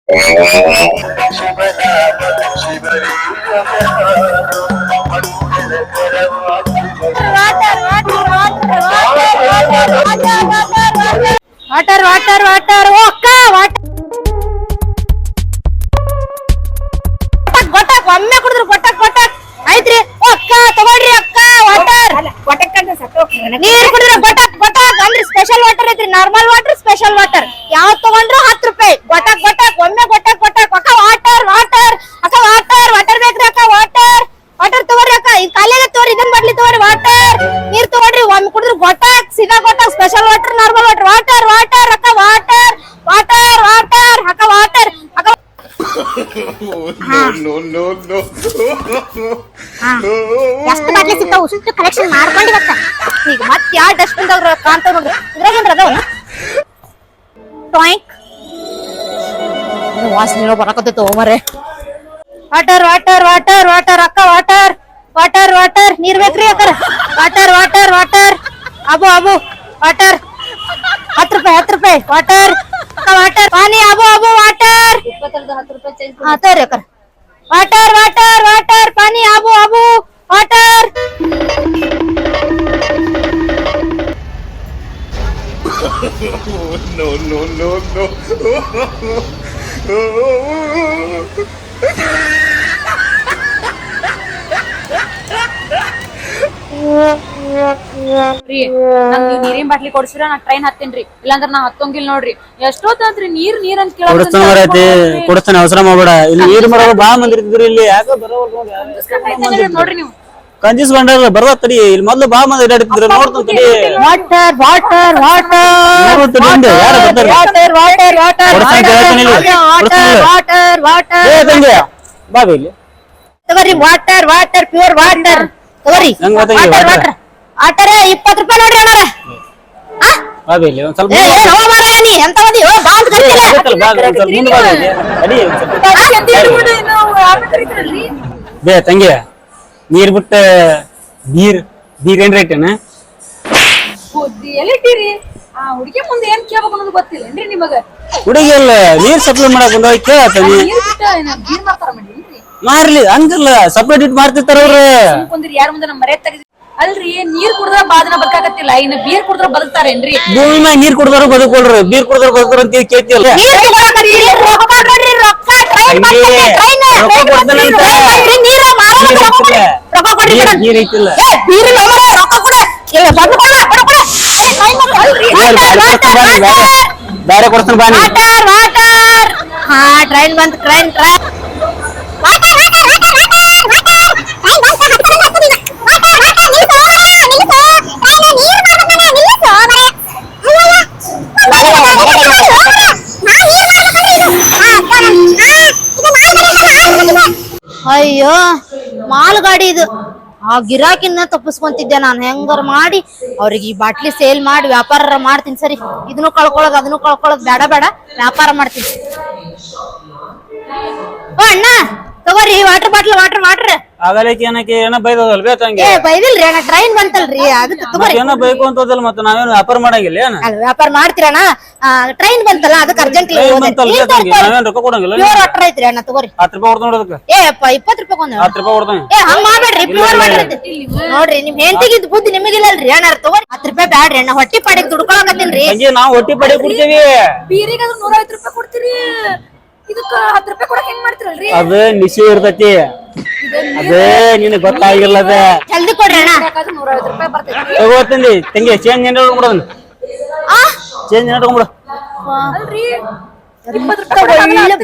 Water water water ಓ ಅಕ್ಕ water ಗೊಟ್ಟಕ್ ಒಮ್ಮೆ ಕುಡಿದ್ರು ಗೊಟ್ಟಕ್ ಗೊಟ್ಟಕ್ ಆಯ್ತ್ರಿ ಓ ಅಕ್ಕ ತಗೊಳ್ರಿ ಅಕ್ಕ ವಾಟರ್ ನೀರ್ ಕುಡಿದ್ರೆ ಗೊಟ್ಟಕ್ ಗೊಟ್ಟಕ್ ಅಂದ್ರೆ ಸ್ಪೆಷಲ್ ವಾಟರ್ ಐತ್ರಿ ನಾರ್ಮಲ್ ವಾಟರ್ ಸ್ಪೆಷಲ್ ವಾಟರ್ ಯಾವ ತಗೊಂಡ್ರು 10 ರೂಪಾಯಿ ಗೊಟ್ಟಕ್ ಗೊಟ್ಟಕ್ ಒಮ್ಮೆ ಗೊಟ್ಟಕ್ ಗೊಟ್ಟಕ್ ಅಕ್ಕ ವಾಟರ್ ವಾಟರ್ ಅಕ್ಕ ವಾಟರ್ ವಾಟರ್ ಬೇಕ್ರಿ ಅಕ್ಕ ವಾಟರ್ ವಾಟರ್ ತಗೋರಿ ಅಕ್ಕ ಈ ಕಾಲಿಗೆ ತಗೋರಿ ಇದನ್ನ ಬಡ್ಲಿ ತಗೋರಿ ವಾಟರ್ ನೀರ್ ತಗೋರಿ ಒಮ್ಮೆ ಕುಡಿದ್ರೆ ಗೊಟ್ಟಕ್ ಸೀದಾ ಗೊಟ್ಟಕ್ special water normal water water water ಅಕ್ಕ ವಾಟರ್ ವಾಟರ್ ವಾಟರ್ ಅಕ್ಕ ವಾಟರ್ ಅಕ್ಕ ಎಷ್ಟು ಬಾಟ್ಲಿ ಸಿಗ್ತಾವ ಅಷ್ಟು ಕಲೆಕ್ಷನ್ ಮಾಡ್ಕೊಂಡಿರತ್ತ ಈಗ ಮತ್ತೆ ಯಾವ ಡಸ್ಟ್ಬಿನ್ ದಾಗ ಕಾಣ್ತಾವ ನೋಡ್ರಿ ಇದ್ರಾಗೇನ್ರ ಅದಾವ ಟಾಯಿಂಕ್ ವಾಸನೆ ಬರಕತ್ತೈತೋ ಮರೆ ವಾಟರ್ ವಾಟರ್ ವಾಟರ್ ವಾಟರ್ ಅಕ್ಕ ವಾಟರ್ ವಾಟರ್ ವಾಟರ್ ನೀರ್ ಬೇಕ್ರಿ ಅಕ್ಕ ವಾಟರ್ ವಾಟರ್ ವಾಟರ್ ಅಬು ಅಬು ವಾಟರ್ 10 ರೂಪಾಯಿ ವಾಟರ್ ಅಕ್ಕ ವಾಟರ್ ಪಾನಿ ಅಬು ಅಬು ವಾಟರ್ 10 ರೂಪಾಯಿ ಹಾ ತೋರಿ ಅಕ್ಕ ವಾಟರ್ ವಾಟರ್ ವಾಟರ್ ಪಾನಿ ಅಬು ಅಬು water No, no, no, no. ನೀರಿನ ಬಾಟ್ಲಿ ಕೊಡ್ಸಿರ ನಾ ಟ್ರೈನ್ ಹತ್ತೇನ್ರಿ ಇಲ್ಲಾಂದ್ರ ನಾ ಹತ್ತಂಗಿಲ್ ನೋಡ್ರಿ ಎಷ್ಟೊತ್ತಂತ್ರಿ ನೀರ್ ನೀರ್ ಅಂತ ಕೊಡಿಸ್ತಾನೆ ಅವಸರ ಮಾಡ್ಬೇಡ ಇಲ್ಲಿ ನೀರ್ ಮರ ಬಾ ಮಂದಿರ್ತಿದ್ರು ಇಲ್ಲಿ ಯಾಕೆ ನೋಡ್ರಿ ನೀವು ಕಂಜೂಸ್ ಬಂಡಾರ ಬರತ್ತಡಿ ಇಲ್ಲಿ ಮೊದ್ಲು ಬಾ ಮಂದಿ ಅಡ್ಡಾಡ್ತಿದ್ರು ನೋಡ್ತಂತಡಿ ವಾಟರ್ ವಾಟರ್ ವಾಟರ್ ಯಾರು ಬರ್ತಾರೆ water water water water water ಬಾ ಇಲ್ಲಿ ತಗೋರಿ ವಾಟರ್ ವಾಟರ್ ಪ್ಯೂರ್ ವಾಟರ್ ತಗೋರಿ ವಾಟರ್ ವಾಟರ್ ವಾಟರ್ 20 ರೂಪಾಯಿ ನೋಡ್ರಿ ಅಣ್ಣಾರ ಬಾ ಇಲ್ಲಿ ಒಂದ್ ಸ್ವಲ್ಪ ಏ ನೋ ಮಾರಾಯ ನೀ ಎಂತ ಮಂದಿ ಓ ಬಾ ಅಂತ ಕರೀತೀರಾ ಬೇ ತಂಗಿ ನೀರ್ ಬಿಟ್ಟ ನೀರ್ ಏನ್ ರೇಟ್ ಏನ ಎಲ್ಲಿಟ್ಟಿರಿ ಆ ಹುಡುಗಿ ಮುಂದೆ ಏನ್ ಕೇಳ್ಬೇಕು ಅನ್ನೋದು ಗೊತ್ತಿಲ್ಲೇನ್ರಿ ನಿಮಗ ಹುಡುಗಿ ಅಲ್ಲ ನೀರ್ ಸಪ್ಲೈ ಮಾಡಕ್ ಬಂದವ ಕೇಳತ್ತಾನಿ ನೀರ್ ಮಾಡ್ತಾರ ಮಾಡಿನ್ರಿ ಮಾರ್ಲಿ ಹಂಗಲ್ಲ ಸಪ್ರೇಟ್ ಇಟ್ ಮಾಡ್ತಿರ್ತಾರ ಅವ್ರು ಕುಂದ್ರಿ ಯಾರ ಮುಂದೆ ನಮ್ಮ ಮರ್ಯಾದೆ ತೆಗೆದಿ ಅಲ್ರಿ ನೀರ್ ಕುಡಿದ್ರ ಬಾದನ ಬದುಕಾಕತ್ತಿಲ್ಲ ಇನ್ನು ಬೀರ್ ಕುಡಿದ್ರ ಬದುಕ್ತಾರೇನ್ರಿ ಭೂಮಿ ಮ್ಯಾಗ ನೀರ್ ಕುಡ್ದಾರ ಬದುಕೊಳ್ರಿ ಬೀರ್ ಕುಡ್ದಾರ ಬದುಕ್ತಾರ ಅಂತ ಕೇಳ್ತಿಯಲ್ಲ ನೀರ್ ಐತಿಲ್ಲ ಬೇರೆ ಕೊಡ್ತಾನ ಬಾನಿ ಹಾ ಟ್ರೈನ್ ಬಂತ ಟ್ರೈನ್ ಅಯ್ಯೋ ಮಾಲ್ ಗಾಡಿ ಇದು ಆ ಗಿರಾಕಿನ ತಪ್ಪಿಸ್ಕೊಂತಿದ್ದೆ ನಾನು ಹೆಂಗಾರ ಮಾಡಿ ಅವ್ರಿಗೆ ಈ ಬಾಟ್ಲಿ ಸೇಲ್ ಮಾಡಿ ವ್ಯಾಪಾರ ಮಾಡ್ತೀನಿ ಸರಿ ಇದನ್ನು ಕಳ್ಕೊಳ್ಳೋದು ಬೇಡ ಬೇಡ ವ್ಯಾಪಾರ ಮಾಡ್ತೀನಿ ಓ ಅಣ್ಣ ತಗೋರಿ ವಾಟರ್ ಬಾಟ್ಲ್ ವಾಟರ್ ಆಗಲಕ್ಕೆ ಏನಕ್ಕೆ ಏನ ಬೈದಲ್ವೇ ತಂಗಿ ಏ ಬೈದಿಲ್ರಿ ಅಣ್ಣ ಟ್ರೈನ್ ಬಂತಲ್ರಿ ಅದಕ್ಕೆ ತಗೋರಿ ಏನೋ ಬೈಕು ಅಂತದಲ್ಲ ಮತ್ತೆ ನಾವೇನು ವ್ಯಾಪಾರ ಮಾಡಂಗಿಲ್ಲ ಏನ ವ್ಯಾಪಾರ ಮಾಡ್ತೀರಣ್ಣ ಟ್ರೈನ್ ಬಂತಲ್ಲ ಅದಕ್ಕೆ ಅರ್ಜೆಂಟ್ ನಾವೇನ್ ರೊಕ್ಕ ಕೊಡಂಗಿಲ್ಲ ಪ್ಯೂರ್ ವಾಟರ್ ಐತ್ರಿ ಅಣ್ಣ ತಗೋರಿ 10 ರೂಪಾಯಿ ಕೊಡ್ತಾನ ಅದಕ್ಕೆ ಏ 20 ರೂಪಾಯಿ ಒಂದು 10 ರೂಪಾಯಿ ಕೊಡ್ತಾನೆ ಏ ಹಂಗ ಮಾಡ್ಬೇಡ್ರಿ ಪ್ಯೂರ್ ವಾಟರ್ ಐತಿ ನೋಡ್ರಿ ನಿಮ್ ಹೆಂಡತಿಗೆ ಬುದ್ಧಿ ನಿಮಗಿಲ್ಲಲ್ರಿ ಅಣ್ಣ ತಗೋರಿ 10 ರೂಪಾಯಿ ಬ್ಯಾಡ್ರಿ ಅಣ್ಣ ಹೊಟ್ಟಿ ಪಾಡಿಗೆ ದುಡ್ಕೊಳಕತ್ತೀನ್ರಿ ತಂಗಿ ನಾವು ಹೊಟ್ಟಿ ಪಡಿ ಕೊಡ್ತೀವಿ ಬೀರಿಗೆ 150 ರೂಪಾಯಿ ಕೊಡ್ತೀರಿ ಇದಕ್ಕ 10 ರೂಪಾಯಿ ಕೊಡಕ್ ಹೆಂಗ್ ಮಾಡ್ತಿರಲ್ರಿ ಅದ ನಿಶೆ ಇರ್ತೈತಿ ಅದೇ ನಿನಗೆ ಗೊತ್ತಾಗಿಲ್ಲ ಅದ ಜಲ್ದಿ ಕೊಡ್ರಿ ಅಣ್ಣ 150 ರೂಪಾಯಿ ಬರ್ತೈತಿ ತಗೋತೀನಿ ತಂಗಿ ಚೇಂಜ್ ಏನಾರ ಕೊಡೋದು ಚೇಂಜ್ ಏನಾರ ಕೊಡು ಅಲ್ರಿ 20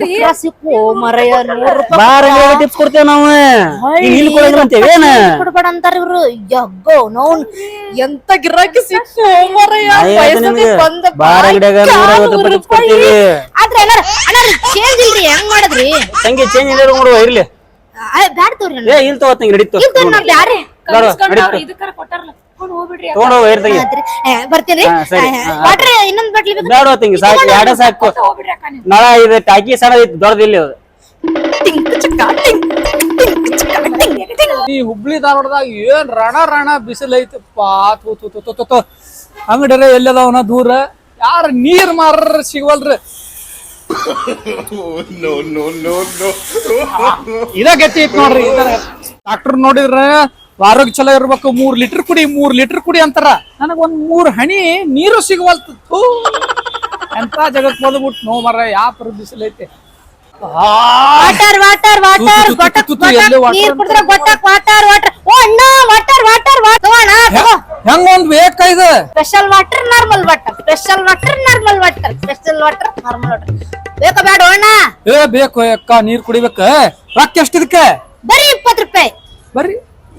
ರೂಪಾಯಿ ಸಿಕ್ಕು ಮರಯ 100 ರೂಪಾಯಿ ಬಾರ ಟಿಪ್ಸ್ ಕೊಡ್ತೇವೆ ನಾವು ಇಲ್ಲಿ ಕೊಡಂಗಿಲ್ಲ ಅಂತೇವೆ ಏನ ಕೊಡ್ಬೇಡ ಅಂತಾರ ಇವ್ರು ಯಗ್ಗೋ ನೋನ್ ಎಂತ ಗಿರಾಕಿ ಸಿಕ್ಕು ಮರಯ ಬಾರ ಗಿಡಗ 150 ರೂಪಾಯಿ ಟಿಪ್ಸ್ ಕೊಡ್ತೀವಿ ಆದ್ರೆ ಅಣ್ಣ ಚೇಂಜ್ ಇಲ್ರಿ ಹೆಂಗ್ ಮಾಡಿದ್ರಿ ತಂಗಿ ಚೇಂಜ್ ಏನಾರ ಕೊಡುವ ಇರ್ಲಿ ಬ್ಯಾಡ್ ತೋರಿ ಏ ಇಲ್ಲಿ ತಗೋ ತಂಗಿ ನಡೀತು ಬ್ಯಾರೆ ಇದಕ್ಕಾರ ಕೊಟ್ಟಾರಲ್ಲ ಹೋಗ್ಬಿಡ್ರಿ ತಗೊಂಡು ಇರ್ತೀವಿ ಬರ್ತೀನಿ ವಾಟರ್ ಇನ್ನೊಂದ್ ಬಾಟ್ಲಿ ಬೇಡ ತಂಗಿ ಸಾಕು ಎರಡ ಸಾಕು ಹೋಗ್ಬಿಡ್ರಿ ಅಕ್ಕ ನೀವು ನಳ ಇದು ಟಾಕಿ ಸಣ್ಣ ದೊಡ್ಡದಿಲ್ಲ ಅದು ಈ ಹುಬ್ಳಿ ಧಾರವಾಡದಾಗ ಏನ್ ರಣ ಬಿಸಿಲು ಐತಪ್ಪ ಅಂಗಡಿಯರ ಎಲ್ಲದವನ ದೂರ ಯಾರ ನೀರ್ ಮಾರ ಸಿಗವಲ್ರಿ ಇದ ಗತಿ ಐತ್ ನೋಡ್ರಿ ಡಾಕ್ಟರ್ ನೋಡಿದ್ರ ಆರೋಗ್ಯ ಚಲೋ ಇರ್ಬೇಕು 3 ಲೀಟರ್ ಕುಡಿ 3 ಲೀಟರ್ ಕುಡಿ ಅಂತಾರ ನನಗ ಒಂದ್ 3 ಹನಿ ನೀರು ಸಿಗವಲ್ತು ಎಂತ ಜಗತ್ ಬಂದ್ಬಿಟ್ಟು ನೋ ಮರ ಯಾವ ಬಿಸಿಲೈತೆ ವಾಟರ್ ವಾಟರ್ ವಾಟರ್ ಗೊಟ್ಟಕ್ ನೀರ್ ಕುಡಿದ್ರೆ ಗೊಟ್ಟಕ್ ವಾಟರ್ ವಾಟರ್ ಓ ಅಣ್ಣ ವಾಟರ್ ವಾಟರ್ ತಗೋಣ ಹೆಂಗ ಒಂದ್ ಬೇಕ ಇದು special water normal water special water normal water special water normal water ಬೇಕಾ ಬೇಡ ಅಣ್ಣ ಬೇಕು ಅಕ್ಕ ನೀರ್ ಕುಡಿಬೇಕ ರೊಕ್ಕ ಎಷ್ಟ ಇದಕ್ಕೆ ಬರೀ 20 ರೂಪಾಯಿ ಬರ್ರಿ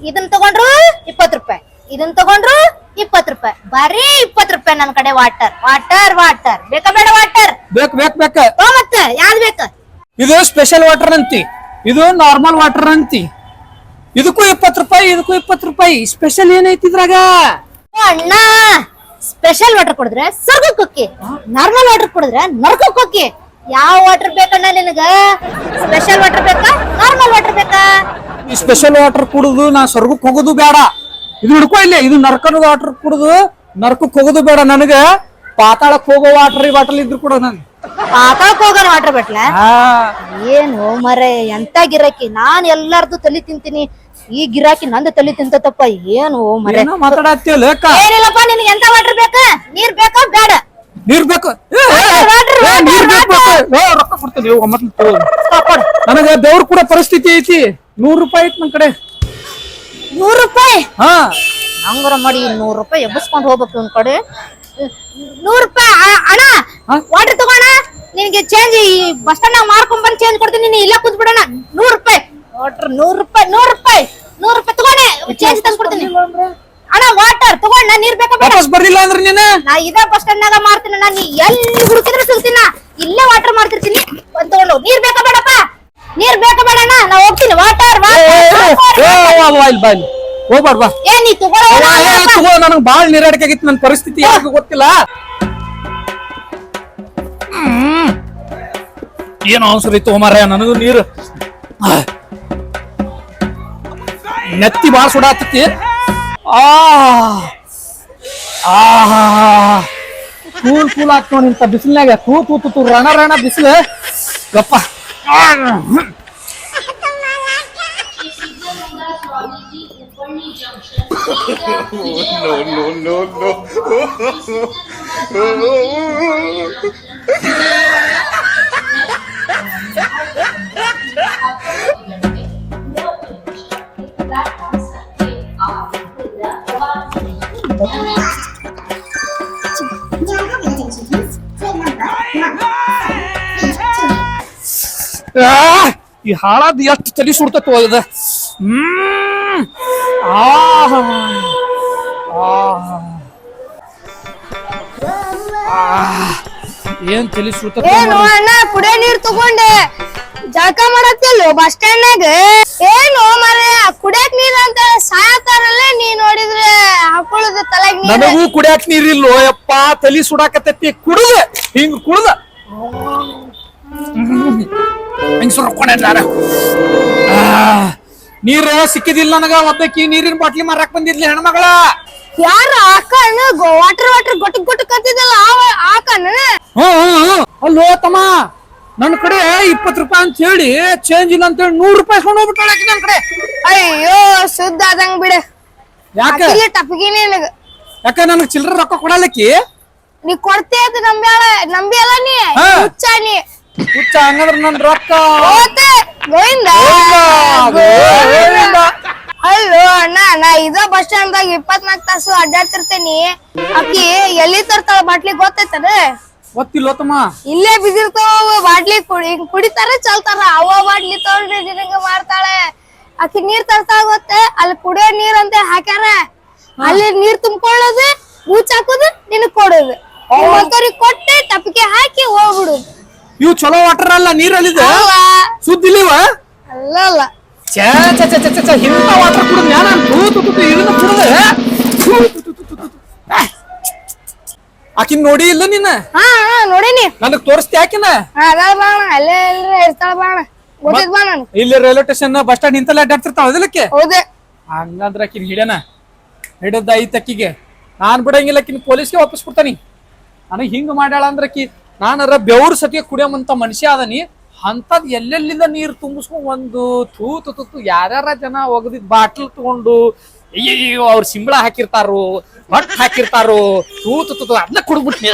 ಇದನ್ನ ತಗೊಂಡ್ರು 20 ರೂಪಾಯಿ ಇದನ್ನ ತಗೊಂಡ್ರು 20 ರೂಪಾಯಿ ಬರೀ 20 ರೂಪಾಯಿ ನನ್ ಕಡೆ ವಾಟರ್ ವಾಟರ್ ವಾಟರ್ ಬೇಕಾ ಬೇಡ ವಾಟರ್ ಬೇಕ ಮತ್ತೆ ಯಾವ್ದು ಬೇಕ ಇದು ಸ್ಪೆಷಲ್ ವಾಟರ್ ಅಂತಿ ಇದು ನಾರ್ಮಲ್ ವಾಟರ್ ಅಂತಿ ಇದಕ್ಕೂ 20 ರೂಪಾಯಿ ಇದಕ್ಕೂ 20 ರೂಪಾಯಿ ಸ್ಪೆಷಲ್ ಏನೈತಿ ಇದ್ರಾಗ ಅಣ್ಣ ಸ್ಪೆಷಲ್ ವಾಟರ್ ಕುಡಿದ್ರೆ ಸ್ವರ್ಗಕ್ಕೆ ಹೋಗಿ ನಾರ್ಮಲ್ ವಾಟರ್ ಕುಡಿದ್ರೆ ನರಕಕ್ಕೆ ಹೋಗಿ ಯಾವ ವಾಟರ್ ಬೇಕಣ್ಣ ನಿನಗ ಸ್ಪೆಷಲ್ ವಾಟರ್ ಬೇಕಾ ನಾರ್ಮಲ್ ವಾಟರ್ ಬೇಕಾ ಈ ಸ್ಪೆಷಲ್ ವಾಟರ್ ಕುಡಿದು ನಾ ಸ್ವರ್ಗಕ್ಕೆ ಹೋಗೋದು ಬೇಡ ಇದು ಹಿಡ್ಕೊ ಇಲ್ಲಿ ಇದು ನರಕದ ವಾಟರ್ ಕುಡಿದು ನರಕಕ್ಕೆ ಹೋಗೋದು ಬೇಡ ನನಗ ಪಾತಾಳಕ್ ಹೋಗೋ ವಾಟರ್ ಇದ್ರು ಕೂಡ ನನ್ ಪಾತಾಳಕ್ ಹೋಗೋಣ ವಾಟರ್ ಬೇಟ್ಲ ಏನು ಮರೆ ಎಂತ ಗಿರಾಕಿ ನಾನ್ ಎಲ್ಲಾರ್ದು ತಲಿ ತಿಂತೀನಿ ಈ ಗಿರಾಕಿ ನಂದು ತಲಿ ತಿಂತಪ್ಪ ಏನು ಮರೆ ಮಾತಾಡತ್ತಿಲ್ಲ ಏನಿಲ್ಲಪ್ಪ ನಿನ್ಗೆ ಎಂತ ವಾಟರ್ ಬೇಕಾ ನೀರ್ ಬೇಕಾ ಬೇಡ ನೀರ್ ಬೇಕು ರೊಕ್ಕ ಕೊಡ್ತೀನಿ ನನಗ ದೇವ್ರ ಕೂಡ ಪರಿಸ್ಥಿತಿ ಐತಿ 100 ರೂಪಾಯಿ ಐತಿ ನನ್ ಕಡೆ 100 ರೂಪಾಯಿ ಹಾ ಹಂಗಾರ ಮಾಡಿ 100 ರೂಪಾಯಿ ಎಬ್ಬಸ್ಕೊಂಡ್ ಹೋಗ್ಬೇಕು ನನ್ ಕಡೆ 100 ರೂಪಾಯಿ ಅಣ್ಣ ವಾಟರ್ ತಗೋಣ ನಿನ್ಗೆ ಚೇಂಜ್ ಈ ಬಸ್ ಸ್ಟಾಂಡ್ ನಾಗ ಮಾರ್ಕೊಂಡ್ ಬಂದ್ ಚೇಂಜ್ ಕೊಡ್ತೀನಿ ನೀನ್ ಇಲ್ಲ ಕೂತ್ ಬಿಡೋಣ 100 ರೂಪಾಯಿ ವಾಟರ್ 100 ರೂಪಾಯಿ ತಗೋಣೆ ಚೇಂಜ್ ತಂದ್ ಕೊಡ್ತೀನಿ ಅಣ್ಣ ವಾಟರ್ ತಗೊಂಡ ನೀರ್ ಬೇಕಾ ಬೇಡ ವಾಪಸ್ ಬರ್ಲಿಲ್ಲ ಅಂದ್ರೆ ನೀನು ನಾ ಇದೇ ಬಸ್ ಸ್ಟಾಂಡ್ ನಾಗ ಮಾರ್ತೀನಿ ನೀ ಎಲ್ಲಿ ಹುಡುಕಿದ್ರೆ ಸಿಗ್ತೀನ ಇಲ್ಲೇ ವಾಟರ್ ಮಾಡ್ತಿರ್ತೀನಿ ಒಂದ್ ತಗೊಂಡು ನೀರ್ ಬೇಕಾ ಬೇಡಪ್ಪ ನೀರ್ ಬೇಕಾ ಬೇಡ ಅಣ್ಣ ನಾ ಹೋಗ್ತೀನಿ ವಾಟರ್ ಹೋಗ್ಬಾರ್ದ ಬಾ ಏ ನೀ ತಗೋ ನನಗ್ ಬಾಳ್ ನೀರಾಡಿಕೆ ಆಗಿತ್ತು ನನ್ ಪರಿಸ್ಥಿತಿ ಯಾರಿಗೂ ಗೊತ್ತಿಲ್ಲ ಏನು ಅವಸರ ಇತ್ತು ಮಾರ ನನಗೂ ನೀರು ನೆತ್ತಿ ಬಾಳ ಸುಡಾತತಿ ಕೂಲ್ ಹಾಕ್ಕೊಂಡು ಇಂತ ಬಿಸಿಲ್ನಾಗ ತೂ ರಣ ಬಿಸಿಲು ಗಪ್ಪ ಈ ಹಾಳಾದ್ ಎಷ್ಟು ತಲೆ ಸುಡ್ತತ್ ಹೋದ ಏನ್ ತಲೆ ಸುಡ್ತತ್ ಏನು ಅಣ್ಣ ಕುಡಿಯೋ ನೀರ್ ತಗೊಂಡೆ ಜಳಕ ಮಾಡತ್ತಿಲ್ಲ ಬಸ್ ಸ್ಟ್ಯಾಂಡ್ ನಾಗ ಏನು ಮರೆ ಕುಡಿಯಕ್ ನೀರ್ ಅಂತ ಸಾಯತಾರಲ್ಲ ನೀ ನೋಡಿದ್ರೆ ಹಾಕೊಳ್ಳೋದು ತಲೆಗ್ ನೀರ್ ನನಗೂ ಕುಡಿಯಾಕ ನೀರಿಲ್ಲೋ ಯಪ್ಪ ತಲಿ ಸುಡಾಕತ್ತೈತಿ ಕುಡ್ದ ಹಿಂಗ್ ಕುಡ್ದ ಹಿಂಗ್ ಸುರ್ಕೊಂಡ ನೀರ್ ಸಿಕ್ಕಿದಿಲ್ಲ ನನಗ ಒಬ್ಬಕಿ ನೀರಿನ ಬಾಟ್ಲಿ ಮಾರಾಕ್ ಬಂದಿದ್ಲಿ ಹೆಣ್ಮಗಳ ಯಾರ ಆಕಣ್ಣ ವಾಟರ್ ಗೊಟ್ಟಕ್ ಕತ್ತಿದಲ್ಲ ಆಕಣ್ಣ ಅಲ್ಲೋ ತಮ್ಮ ನನ್ ಕಡೆ 20 ರೂಪಾಯಿ ಅಂತ ಹೇಳಿ ಚೇಂಜ್ ಇಲ್ಲ ಅಂತ ಹೇಳಿ 100 ರೂಪಾಯಿ ಕೊಂಡು ಹೋಗ್ಬಿಟ್ಟಾಳ ನನ್ ಕಡೆ ಅಯ್ಯೋ ಸುದ್ದ ಆದಂಗ ಬಿಡ ಯಾಕೆ ಟಪ್ಗಿನಿ ಯಾಕ ನನಗ್ ಚಿಲ್ಲರ ರೊಕ್ಕ ಕೊಡಲಕ್ಕಿ ನೀ ಕೊಡ್ತೇ ಅಂತ ನಂಬಿ ಅಲ್ಲ ನೀ ಹುಚ್ಚ ನೀ ಹುಚ್ಚ ಹಂಗಂದ್ರ ನನ್ ರೊಕ್ಕ ಗೋವಿಂದ ಅಲ್ಲೋ ಅಣ್ಣ ನಾ ಇದ ಬಸ್ ಸ್ಟ್ಯಾಂಡ್ ದಾಗ 24 ತಾಸು ಅಡ್ಡಾಡ್ತಿರ್ತೇನಿ ಅಕ್ಕಿ ಎಲ್ಲಿ ತರ್ತಾಳ ಬಾಟ್ಲಿ ಗೊತ್ತೈತದ ಗೊತ್ತಿಲ್ಲ ತಮ್ಮ ಇಲ್ಲೇ ಬಿದ್ದಿರ್ತಾವ ಬಾಟ್ಲಿ ಕುಡಿತಾರ ಚಲ್ತಾರ ಅವ ಬಾಟ್ಲಿ ತಗೊಂಡ್ರಿ ನಿನಗ ಮಾಡ್ತಾಳೆ ಅಕ್ಕಿ ನೀರ್ ತರ್ತಾಳ ಗೊತ್ತೆ ಅಲ್ಲಿ ಕುಡಿಯೋ ನೀರ್ ಅಂತ ಹಾಕ್ಯಾರ ಅಲ್ಲಿ ನೀರ್ ತುಂಬ್ಕೊಳ್ಳೋದು ಮೂಚ್ ಹಾಕೋದು ನಿನಗ್ ಕೊಡೋದು ಮತ್ತವ್ರಿಗೆ ಕೊಟ್ಟೆ ಟಪ್ಪಿಗೆ ಹಾಕಿ ಹೋಗ್ಬಿಡುದು ಇವು ಚಲೋ ವಾಟರ್ ಅಲ್ಲ ನೀರಲ್ಲಿದ ಸುದ್ದಿಲ್ಲಿವ ಅಲ್ಲ ಇಂತ ವಾಟರ್ ಕುಡಿದ್ ನಾನು ಇದನ್ನ ಕುಡಿದೆ ಆಕಿನ್ ನೋಡಿ ಇಲ್ಲ ನೀನ ನೋಡಿನಿ ನನಗ್ ತೋರಿಸ್ತಿ ಆಕಿನ ಅಲ್ಲೇ ಇರ್ತಾಳ ಬಾಣ ಗೊತ್ತಿದ್ ಬಾ ನಾನು ಇಲ್ಲಿ ರೈಲ್ವೆ ಸ್ಟೇಷನ್ ಬಸ್ ಸ್ಟಾಂಡ್ ಇಂತಲ್ಲ ಅಡ್ಡಾಡ್ತಿರ್ತಾವ ಅದಕ್ಕೆ ಹೌದೇ ಹಂಗಂದ್ರ ಆಕಿನ್ ಹಿಡ್ಯಾನ ಹಿಡದ ಐತ್ ಅಕ್ಕಿಗೆ ನಾನ್ ಬಿಡಂಗಿಲ್ಲ ಆಕಿನ್ ಪೊಲೀಸ್ಗೆ ವಾಪಸ್ ಕೊಡ್ತಾನಿ ನನಗ್ ಹಿಂಗ್ ಮಾಡ್ಯಾಳ ಅಂದ್ರ ಆಕಿ ನಾನರ ಬೆವ್ರ ಸತಿಗೆ ಕುಡಿಯಮಂತ ಮನುಷ್ಯ ಅದನಿ ಅಂತದ್ ಎಲ್ಲೆಲ್ಲಿಂದ ನೀರ್ ತುಂಬಿಸ್ಕೊಂಡ್ ಒಂದು ತೂತು ಯಾರ್ಯಾರ ಜನ ಒಗದಿದ್ ಬಾಟ್ಲ್ ತಗೊಂಡು ಅಯ್ಯೋ ಅವ್ರ ಸಿಂಬಳ ಹಾಕಿರ್ತಾರು ಹೊಟ್ಟ ಹಾಕಿರ್ತಾರು ತೂತು ಅದನ್ನ ಕುಡ್ಬಿಟ್ಟು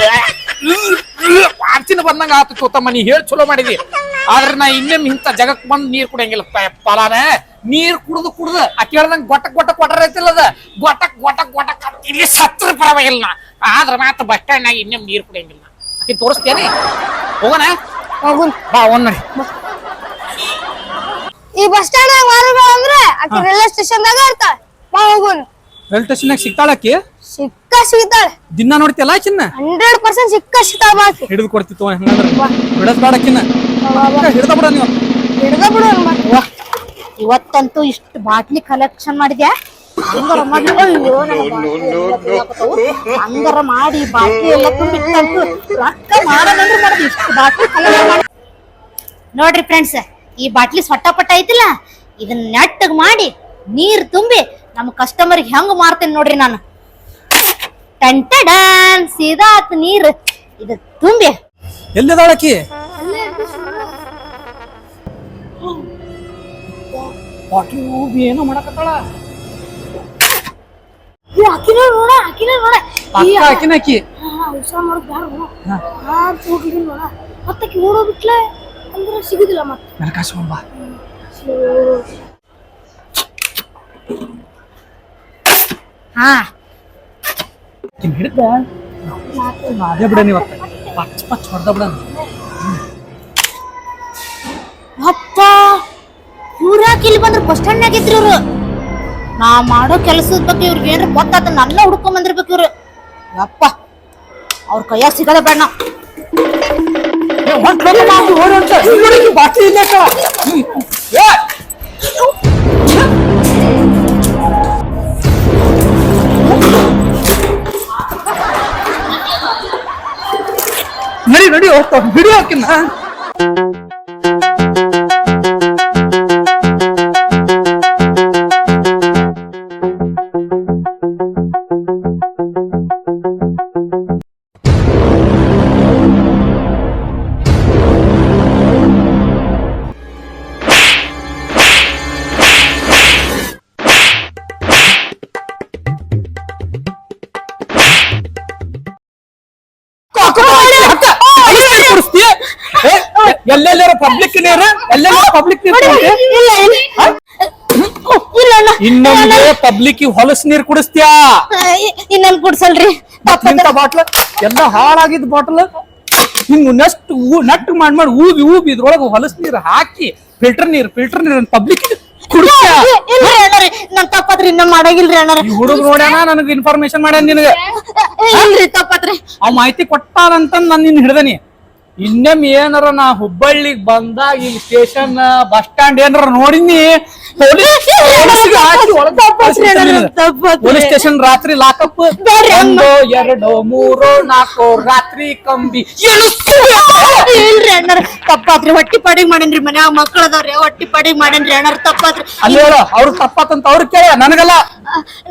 ವಾಂತಿನ ಬಂದಂಗ ಆತು ತೋತಮ್ಮ ನೀ ಹೇಳಿ ಚಲೋ ಮಾಡಿದಿ ಆದ್ರೆ ನಾ ಇನ್ನೇಮ್ ಇಂತ ಜಗಕ್ ಬಂದ್ ನೀರ್ ಕುಡಿಯಂಗಿಲ್ಲ ಪಲಾನ ನೀರ್ ಕುಡ್ದು ಆಕಿ ಹೇಳ್ದಂಗ ಗೊಟಕ್ ಕೊಟ್ರ ಐತಿಲ್ಲ ಅದ ಗೊಟಕ್ ಇಲ್ಲಿ ಸತ್ರ ಪರವಾಗಿಲ್ಲ ಆದ್ರ ಮಾತ್ರ ಬಸ್ ಸ್ಟ್ಯಾಂಡ್ ನಾಗ ಇನ್ನೇಮ್ ನೀರ್ ಕುಡಿಯಂಗಿಲ್ಲ ಆಕಿ ತೋರಿಸ್ತೇನೆ ಹೋಗೋಣ ಬಾ ಒಂದ್ ನೋಡಿ ಈ ಬಸ್ ಸ್ಟ್ಯಾಂಡ್ ಅಂದ್ರೆ ಆಕಿ ರೈಲ್ವೆ ಸ್ಟೇಷನ್ ದಾಗ ಇರ್ತಾಳ ಬಾ ಹೋಗುನ್ ರೈಲ್ವೆ ಸ್ಟೇಷನ್ ಸಿಗ್ತಾಳಕಿ ಸಿಗ್ತಾಳ ದಿನ ನೋಡ್ತಿಯಲ್ಲ ಚಿನ್ನ 100% ಸಿಗ್ತಾಳ ಬಾಕಿ ಹಿಡಿದು ಕೊಡ್ತಿತ್ತು ಹಂಗಂದ್ರ ಬಿಡದ್ ಬೇಡಕಿನ್ನ ಹಿಡ್ದ ಬಿಡ ನೀವು ಹಿಡ್ದ ಬಿಡು ಇವತ್ತಂತೂ ಇಷ್ಟು ಬಾಟ್ಲಿ ಕಲೆಕ್ಷನ್ ಮಾಡಿದ್ಯಾ ಹಂಗಾರ ಮಾಡಿ ಅಯ್ಯೋ ಹಂಗಾರ ಮಾಡಿ ಬಾಟ್ಲಿ ಎಲ್ಲ ತುಂಬಿಟ್ಟಂತೂ ರೊಕ್ಕ ಮಾಡೋದಂದ್ರೆ ಮಾಡೋದು ಇಷ್ಟು ಬಾಟ್ಲಿ ಕಲೆಕ್ಷನ್ ಮಾಡಿ ನೋಡ್ರಿ ಫ್ರೆಂಡ್ಸ್ ಈ ಬಾಟ್ಲಿ ಸೊಟ್ಟಪಟ್ಟ ಐತಿಲ್ಲ ಇದನ್ನ ನೆಟ್ಟಗ್ ಮಾಡಿ ನೀರ್ ತುಂಬಿ ನಮ್ಮ ಕಸ್ಟಮರ್ಗೆ ಹೆಂಗ್ ಮಾರ್ತೇನೆ ನೋಡ್ರಿ ನಾನು ಟಂಟಡನ್ ಸೀದಾ ಆತ್ ನೀರ್ ಇದು ತುಂಬಿ ಎಲ್ಲಿದಾಳಕಿ ಬಾಟ್ಲಿ ಏನೋ ಮಾಡಕತ್ತಾಳ ಅಕ್ಕಿನ ನೋಡ ಆಕಿನಾಕಿ ಉತ್ಸಾಹ ಮಾಡೋದು ಬ್ಯಾಡ ನೋಡ ಮತ್ತೆ ಓಡೋಗ್ಬಿಟ್ಲೆ ಅಂದ್ರೆ ಸಿಗುದಿಲ್ಲ ಮತ್ತೆ ನರಕಾಸ್ಕೊಂಬ ಹಾ ಹಿಡ್ದ ಅದೇ ಬಿಡ ನೀವ ಪಚ್ ಹೊಡ್ದ ಬಿಡ ಅಪ್ಪ ಇವ್ರ ಯಾಕೆ ಇಲ್ಲಿ ಬಂದ್ರು ಬಸ್ ಸ್ಟ್ಯಾಂಡ್ ಆಗಿದ್ರು ಇವ್ರು ನಾ ಮಾಡೋ ಕೆಲಸದ ಬಗ್ಗೆ ಇವ್ರಿಗೆ ಏನ್ರ ಗೊತ್ತಾತ ನನ್ನ ಹುಡ್ಕೊಂಡ್ ಬಂದಿರ್ಬೇಕು ಇವ್ರು ಅಪ್ಪ ಅವ್ರ ಕೈಯಾಗ ಸಿಗದ ಬೇಡ ಬಾಟ್ಲಿ ಇಲ್ಲ ನಡಿ ಹೋಗ್ತಾವ ಬಿಡಿಯೋ ಹಾಕಿನ ಎಲ್ಲೆಲ್ಲಾರ ಪಬ್ಲಿಕ್ ನೀರು ಎಲ್ಲೆಲ್ಲ ಪಬ್ಲಿಕ್ ನೀರು ಇನ್ನೊಂದು ಪಬ್ಲಿಕ್ ಹೊಲಸ್ ನೀರ್ ಕುಡಿಸ್ತೀಯಾ ಇನ್ನೊಂದ್ ಕುಡ್ಸಲ್ರಿ ಬಾಟ್ಲ್ ಎಲ್ಲ ಹಾಳಾಗಿದ್ ಬಾಟ್ಲ್ ಹಿಂಗ್ ನಟ್ ಮಾಡಿ ಊಬಿ ಇದ್ರೊಳಗ ಹೊಲಸ್ ನೀರ್ ಹಾಕಿ ಫಿಲ್ಟರ್ ನೀರ್ ಪಬ್ಲಿಕ್ ಕುಡಿಸ್ತೀಯಾ ನನ್ ತಪ್ಪತ್ರಿ ಇನ್ನ ಮಾಡಾಗಿಲ್ರಿ ಅಣ್ಣ ಹುಡುಗ ನೋಡ್ಯಾನ ನನಗ್ ಇನ್ಫಾರ್ಮೇಶನ್ ಮಾಡ್ಯಾನ ನಿನಗ ಇಲ್ರಿ ತಪ್ಪತ್ರಿ ಅವ್ ಮಾಹಿತಿ ಕೊಟ್ಟಾರಂತ ನಾನ್ ನಿನ್ ಹಿಡ್ದನಿ ಇನ್ನೊಮ್ಮೆ ಏನಾರ ನಾ ಹುಬ್ಬಳ್ಳಿಗ್ ಬಂದಾಗ ಈ ಸ್ಟೇಷನ್ ಬಸ್ ಸ್ಟ್ಯಾಂಡ್ ಏನಾರ ನೋಡಿನಿ ಪೊಲೀಸ್ ಸ್ಟೇಷನ್ ರಾತ್ರಿ ಲಾಕಪ್ 1 2 3 4 ರಾತ್ರಿ ಕಂಬಿ ಇಲ್ರಿ ಅಣ್ಣಾರ ತಪ್ಪಾತ್ರಿ ಹೊಟ್ಟಿ ಪಾಡಿಗೆ ಮಾಡೇನ್ರಿ ಮನ್ಯಾಗ ಮಕ್ಳು ಅದಾವ್ರಿ ಹೊಟ್ಟಿ ಪಾಡಿಗೆ ಮಾಡೇನ್ರಿ ಅಣ್ಣಾರ ತಪ್ಪಾತ್ರಿ ಅಲ್ಲಿ ಹೇಳ ಅವ್ರ ತಪ್ಪಾತಂತ ಅವ್ರ ಕೇಳ ನನಗಲ್ಲ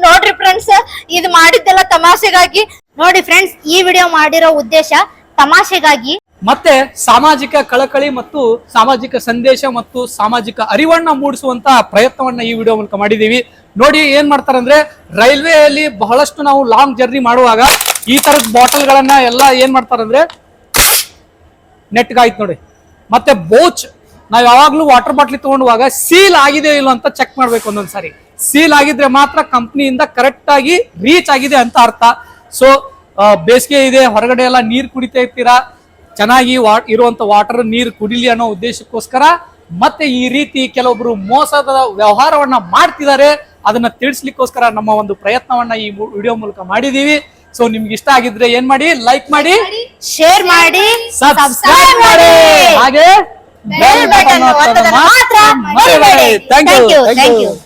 ನೋಡ್ರಿ ಫ್ರೆಂಡ್ಸ್ ಇದು ಮಾಡಿದ್ದೆಲ್ಲ ತಮಾಷೆಗಾಗಿ ನೋಡಿ ಫ್ರೆಂಡ್ಸ್ ಈ ವಿಡಿಯೋ ಮಾಡಿರೋ ಉದ್ದೇಶ ತಮಾಷೆಗಾಗಿ ಮತ್ತೆ ಸಾಮಾಜಿಕ ಕಳಕಳಿ ಮತ್ತು ಸಾಮಾಜಿಕ ಸಂದೇಶ ಮತ್ತು ಸಾಮಾಜಿಕ ಅರಿವನ್ನ ಮೂಡಿಸುವಂತ ಪ್ರಯತ್ನವನ್ನ ಈ ವಿಡಿಯೋ ಮೂಲಕ ಮಾಡಿದೀವಿ ನೋಡಿ ಏನ್ ಮಾಡ್ತಾರಂದ್ರೆ ರೈಲ್ವೆಯಲ್ಲಿ ಬಹಳಷ್ಟು ನಾವು ಲಾಂಗ್ ಜರ್ನಿ ಮಾಡುವಾಗ ಈ ತರದ ಬಾಟಲ್ ಗಳನ್ನ ಎಲ್ಲ ಏನ್ ಮಾಡ್ತಾರಂದ್ರೆ ನೆಟ್ಗಾಯ್ತು ನೋಡಿ ಮತ್ತೆ ಬೋಚ್ ನಾವ್ ಯಾವಾಗ್ಲೂ ವಾಟರ್ ಬಾಟ್ಲಿ ತಗೊಂಡುವಾಗ ಸೀಲ್ ಆಗಿದೆ ಇಲ್ಲ ಅಂತ ಚೆಕ್ ಮಾಡ್ಬೇಕು ಒಂದೊಂದ್ಸಾರಿ ಸೀಲ್ ಆಗಿದ್ರೆ ಮಾತ್ರ ಕಂಪ್ನಿಯಿಂದ ಕರೆಕ್ಟ್ ಆಗಿ ರೀಚ್ ಆಗಿದೆ ಅಂತ ಅರ್ಥ ಸೊ ಬೇಸಿಗೆ ಇದೆ ಹೊರಗಡೆ ಎಲ್ಲ ನೀರ್ ಕುಡಿತಾ ಇರ್ತೀರಾ ಚೆನ್ನಾಗಿ ಇರುವಂತ ವಾಟರ್ ನೀರು ಕುಡಿಲಿ ಅನ್ನೋ ಉದ್ದೇಶಕ್ಕೋಸ್ಕರ ಮತ್ತೆ ಈ ರೀತಿ ಕೆಲವೊಬ್ರು ಮೋಸದ ವ್ಯವಹಾರವನ್ನ ಮಾಡ್ತಿದ್ದಾರೆ ಅದನ್ನ ತಿಳಿಸ್ಲಿಕ್ಕೋಸ್ಕರ ನಮ್ಮ ಒಂದು ಪ್ರಯತ್ನವನ್ನ ಈ ವಿಡಿಯೋ ಮೂಲಕ ಮಾಡಿದೀವಿ ಸೊ ನಿಮ್ಗೆ ಇಷ್ಟ ಆಗಿದ್ರೆ ಏನ್ ಮಾಡಿ ಲೈಕ್ ಮಾಡಿ ಶೇರ್ ಮಾಡಿ ಸಬ್ಸ್ಕ್ರೈಬ್ ಮಾಡಿ ಹಾಗೆ ಬೆಲ್ ಬಟನ್ ಒತ್ತೋದನ್ನ ಮಾತ್ರ ಮರೆಯಬೇಡಿ. Thank you